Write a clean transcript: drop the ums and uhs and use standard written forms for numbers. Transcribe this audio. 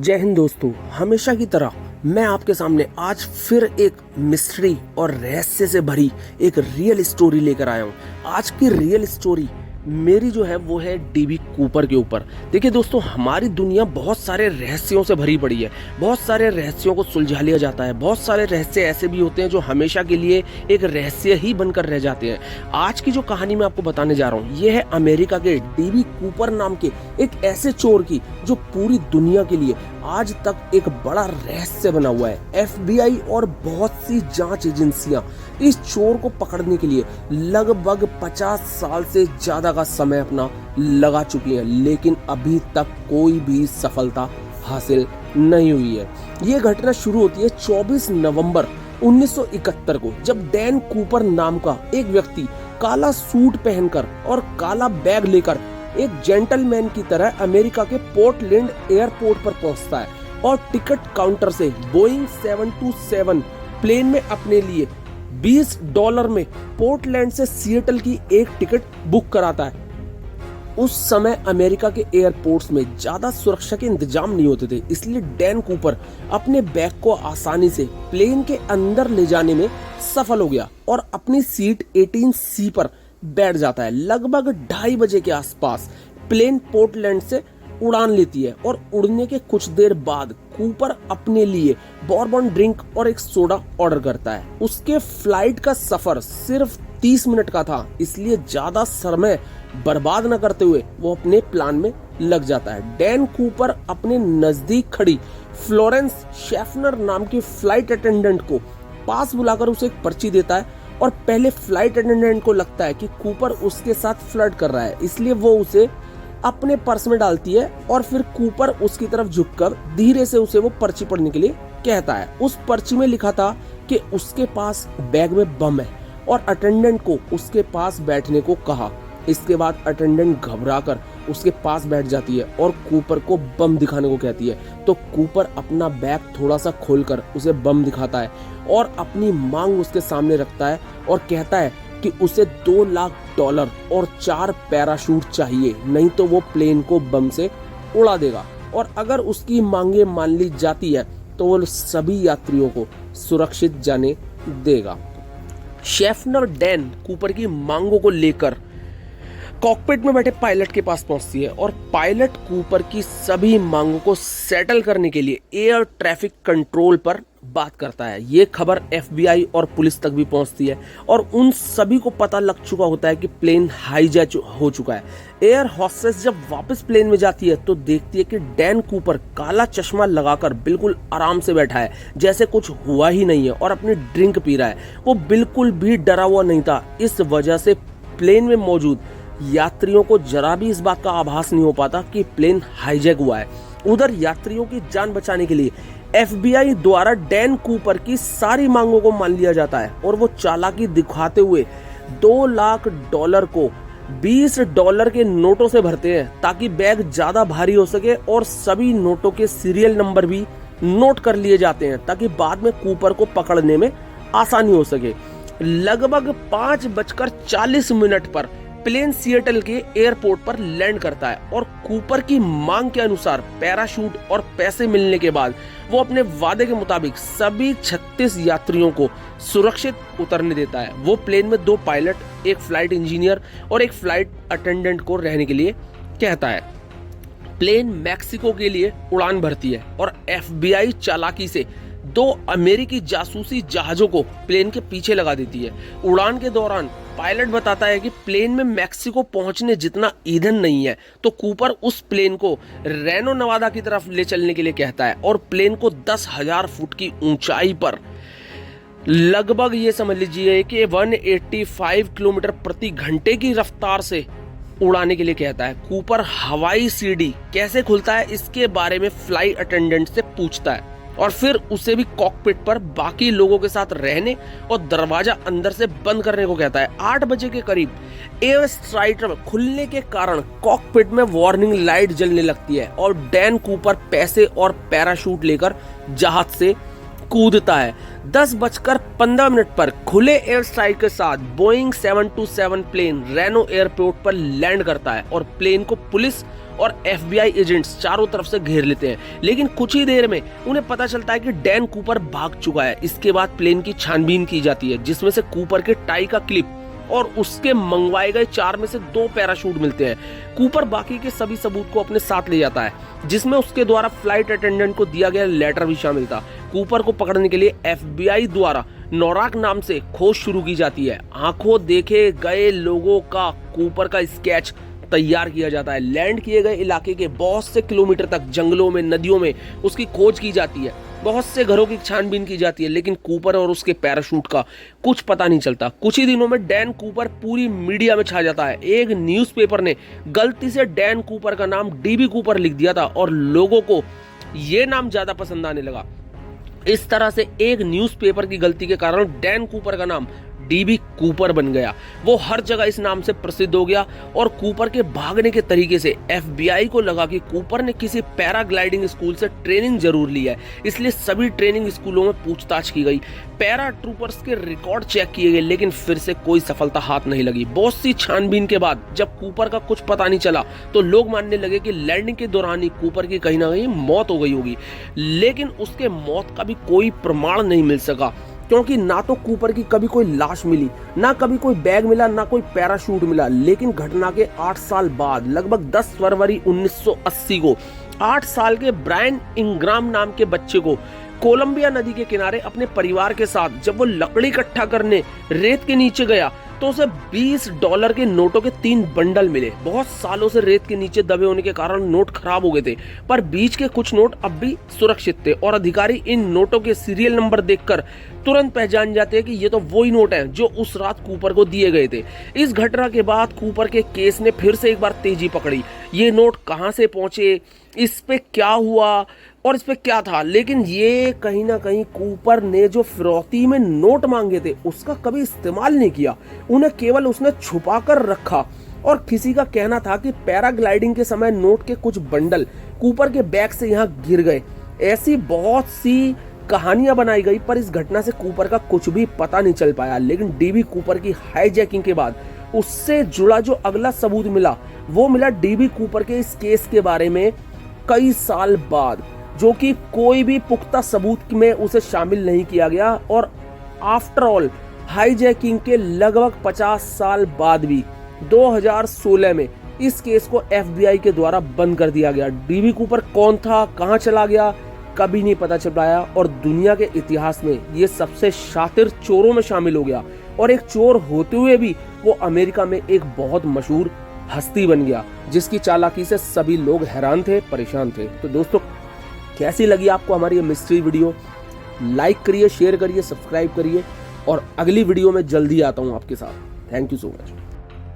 जय हिंद दोस्तों, हमेशा की तरह मैं आपके सामने आज फिर एक मिस्ट्री और रहस्य से भरी एक रियल स्टोरी लेकर आया हूँ। आज की रियल स्टोरी मेरी जो है वो है डीबी कूपर के ऊपर। देखिए दोस्तों, हमारी दुनिया बहुत सारे रहस्यों से भरी पड़ी है। बहुत सारे रहस्यों को सुलझा लिया जाता है। बहुत सारे रहस्य ऐसे भी होते हैं जो हमेशा के लिए एक रहस्य ही बनकर रह जाते हैं। आज की जो कहानी मैं आपको बताने जा रहा हूँ ये है अमेरिका के डीबी कूपर नाम के एक ऐसे चोर की जो पूरी दुनिया के लिए आज तक एक बड़ा रहस्य बना हुआ है। एफबीआई और बहुत सी जांच एजेंसियां इस चोर को पकड़ने के लिए लगभग 50 साल से ज्यादा का समय अपना लगा चुकी है, लेकिन अभी तक कोई भी सफलता हासिल नहीं हुई है। ये घटना शुरू होती है 24 नवंबर 1971 को, जब डैन कूपर नाम का एक व्यक्ति काला सूट पहनकर और काला बैग लेकर एक जेंटलमैन की तरह अमेरिका के पोर्टलैंड एयरपोर्ट पर पहुंचता है और टिकट काउंटर से बोइंग 727 प्लेन में अपने लिए $20 में पोर्टलैंड से सिएटल की एक टिकट बुक कराता है। उस समय अमेरिका के एयरपोर्ट्स में ज्यादा सुरक्षा के इंतजाम नहीं होते थे, इसलिए डैन कूपर अपने बैग को आसानी से प्लेन के अंदर ले जाने में सफल हो गया और अपनी सीट 18C पर बैठ जाता है। लगभग 2:30 बजे के आसपास प्लेन पोर्टलैंड से उड़ान लेती है और उड़ने के कुछ देर बाद कूपर अपने लिए बॉर्बन ड्रिंक और एक सोडा ऑर्डर करता है। उसके फ्लाइट का सफर सिर्फ 30 मिनट का था, इसलिए ज्यादा समय बर्बाद न करते हुए वो अपने प्लान में लग जाता है। डैन कूपर अपने नजदीक खड़ी फ्लोरेंस शेफनर नाम की फ्लाइट अटेंडेंट को पास बुलाकर उसे एक पर्ची देता है और पहले फ्लाइट अटेंडेंट को लगता है कि कूपर उसके साथ फ्लर्ट कर रहा है, इसलिए वो उसे अपने पर्स में डालती है और फिर कूपर उसकी तरफ झुककर धीरे से उसे वो पर्ची पढ़ने के लिए कहता है। उस पर्ची में लिखा था कि उसके पास बैग में बम है और अटेंडेंट को उसके पास बैठने को कहा। इसके बाद अटेंडेंट घबराकर उसके पास बैठ जाती है और कूपर को बम दिखाने को कहती है। तो कूपर अपना बैग थोड़ा सा खोलकर उसे बम दिखाता है और अपनी मांग उसके सामने रखता है और कहता है कि उसे $2 लाख और 4 पैराशूट चाहिए, नहीं तो वो प्लेन को बम से उड़ा देगा। और अगर उसकी मांगे मान ली जाती है तो वो सभी यात्रियों को सुरक्षित जाने देगा। शेफनर डैन कूपर की मांगों को लेकर कॉकपिट में बैठे पायलट के पास पहुंचती है और पायलट कूपर की सभी मांगों को सेटल करने के लिए एयर ट्रैफिक कंट्रोल पर बात करता है। ये खबर एफबीआई और पुलिस तक भी पहुंचती है और उन सभी को पता लग चुका होता है कि प्लेन हाईजैक हो चुका है। एयर हॉस्टेस जब वापस प्लेन में जाती है तो देखती है कि डैन कूपर काला चश्मा लगाकर बिल्कुल आराम से बैठा है, जैसे कुछ हुआ ही नहीं है, और अपनी ड्रिंक पी रहा है। वो बिल्कुल भी डरा हुआ नहीं था। इस वजह से प्लेन में मौजूद यात्रियों को जरा भी इस बात का आभास नहीं हो पाता कि प्लेन हाईजैक हुआ है। उधर यात्रियों की जान बचाने के लिए एफबीआई द्वारा डैन कूपर की सारी मांगों को मान लिया जाता है और वो चालाकी दिखाते हुए $2 लाख को $20 के नोटों से भरते हैं ताकि बैग ज्यादा भारी हो सके, और सभी नोटों के सीरियल नंबर भी नोट कर लिए जाते हैं ताकि बाद में कूपर को पकड़ने में आसानी हो सके। लगभग 5:40 पर प्लेन सिएटल के एयरपोर्ट पर लैंड करता है और कूपर की मांग के अनुसार पैराशूट और पैसे मिलने के बाद वो अपने वादे के मुताबिक सभी 36 यात्रियों को सुरक्षित उतरने देता है। वो प्लेन में 2 पायलट, एक फ्लाइट इंजीनियर और एक फ्लाइट अटेंडेंट को रहने के लिए कहता है। प्लेन मैक्सिको के लिए उड़ान भरती है और एफबीआई चालाकी से 2 अमेरिकी जासूसी जहाजों को प्लेन के पीछे लगा देती है। उड़ान के दौरान पायलट बताता है कि प्लेन में मैक्सिको पहुंचने जितना ईंधन नहीं है, तो कूपर उस प्लेन को रेनो नवादा की तरफ ले चलने के लिए कहता है और प्लेन को 10,000 फुट की ऊंचाई पर लगभग ये समझ लीजिए कि 185 किलोमीटर प्रति घंटे की रफ्तार से उड़ाने के लिए कहता है। कूपर हवाई सीढ़ी कैसे खुलता है इसके बारे में फ्लाइट अटेंडेंट से पूछता है और फिर उसे भी कॉकपिट पर बाकी लोगों के साथ रहने और दरवाजा अंदर से बंद करने को कहता है। 8 बजे के करीब एयर स्ट्राइकर खुलने के कारण कॉकपिट में वार्निंग लाइट जलने लगती है और डैन कूपर पैसे और पैराशूट लेकर जहाज से कूदता है। 10:15 पर खुले एयर स्ट्राइक के साथ बोइंग 727 प्लेन रेनो एयरपोर्ट पर लैंड करता है और प्लेन को पुलिस और FBI एजेंट्स चारों तरफ से घेर लेते हैं। लेकिन कुछ ही देर में उन्हें पता चलता है कि डैन कूपर भाग चुका है। इसके बाद प्लेन की छानबीन की जाती है, जिसमें से कूपर के टाई का क्लिप और उसके मंगवाए गए 4 में से 2 पैराशूट मिलते हैं। कूपर बाकी के सभी सबूत को अपने साथ ले जाता है, जिसमें उसके द्वारा फ्लाइट अटेंडेंट को दिया गया लेटर भी शामिल था। कूपर को पकड़ने के लिए FBI द्वारा नोराक नाम से खोज शुरू की जाती है। आंखों देखे गए लोगों का कूपर का स्केच तैयार किया जाता है। लैंड किए गए इलाके के बहुत से किलोमीटर तक जंगलों में, नदियों में उसकी खोज की जाती है। बहुत से घरों की छानबीन की जाती है, लेकिन कूपर और उसके पैराशूट का कुछ पता नहीं चलता। कुछ ही दिनों में डैन कूपर पूरी मीडिया में छा जाता है। एक न्यूज़पेपर ने गलती से डैन कूपर का नाम DB कूपर लिख दिया था और लोगों को यह नाम ज्यादा पसंद आने लगा। इस तरह से एक न्यूज़पेपर की गलती के कारण डैन कूपर का नाम DB कूपर बन गया। वो हर जगह इस नाम से प्रसिद्ध हो गया और कूपर के भागने के तरीके से FBI को लगा कि कूपर ने किसी पैराग्लाइडिंग स्कूल से ट्रेनिंग जरूर ली है, इसलिए सभी ट्रेनिंग स्कूलों में पूछताछ की गई। पैरा ट्रूपर्स के रिकॉर्ड चेक किए गए, लेकिन फिर से कोई सफलता हाथ नहीं लगी। बहुत सी छानबीन के बाद जब कूपर का कुछ पता नहीं चला तो लोग मानने लगे कि लैंडिंग के दौरान ही कूपर की कहीं ना कहीं मौत हो गई होगी, लेकिन उसके मौत का भी कोई प्रमाण नहीं मिल सका, क्योंकि ना तो कूपर की कभी कोई लाश मिली, ना कभी कोई बैग मिला, ना कोई पैराशूट मिला। लेकिन घटना के 8 साल बाद, लगभग 10 फरवरी 1980 को 8 साल के ब्रायन इंग्राम नाम के बच्चे को कोलंबिया नदी के किनारे अपने परिवार के साथ जब वो लकड़ी इकट्ठा करने रेत के नीचे गया तो उसे $20 के नोटों के 3 बंडल मिले। बहुत सालों से रेत के नीचे दबे होने के कारण नोट खराब हो गए थे, पर बीच के कुछ नोट अब भी सुरक्षित थे और अधिकारी इन नोटों के सीरियल नंबर देखकर तुरंत पहचान जाते हैं कि ये तो वही नोट हैं जो उस रात कूपर को दिए गए थे। इस घटना के बाद कूपर के केस ने फिर से एक बार तेजी पकड़ी। ये नोट कहां से पहुंचे, इस पे क्या हुआ और इस पे क्या था, लेकिन ये कहीं ना कहीं कूपर ने जो फिरौती में नोट मांगे थे उसका कभी इस्तेमाल नहीं किया। उन्हें केवल उसने छुपा कर रखा और किसी का कहना था कि पैराग्लाइडिंग के समय नोट के कुछ बंडल कूपर के बैग से यहाँ गिर गए। ऐसी बहुत सी कहानियां बनाई गई, पर इस घटना से कूपर का कुछ भी पता नहीं चल पाया। लेकिन DB कूपर की हाईजैकिंग के बाद उससे जुड़ा जो अगला सबूत मिला वो मिला DB कूपर के इस केस के बारे में कई साल बाद, जो कि कोई भी पुख्ता सबूत में उसे शामिल नहीं किया गया। और आफ्टर ऑल हाईजैकिंग के लगभग 50 साल बाद भी 2016 में इस केस को FBI के द्वारा बंद कर दिया गया। DB कूपर कौन था, कहां चला गया, कभी नहीं पता चल पाया और दुनिया के इतिहास में ये सबसे शातिर चोरों में शामिल हो गया। और एक चोर होते हुए भी वो अमेरिका में एक बहुत मशहूर हस्ती बन गया, जिसकी चालाकी से सभी लोग हैरान थे, परेशान थे। तो दोस्तों, कैसी लगी आपको हमारी ये मिस्ट्री वीडियो? लाइक करिए, शेयर करिए, सब्सक्राइब करिए और अगली वीडियो में जल्दी आता हूं आपके साथ। Thank you so much.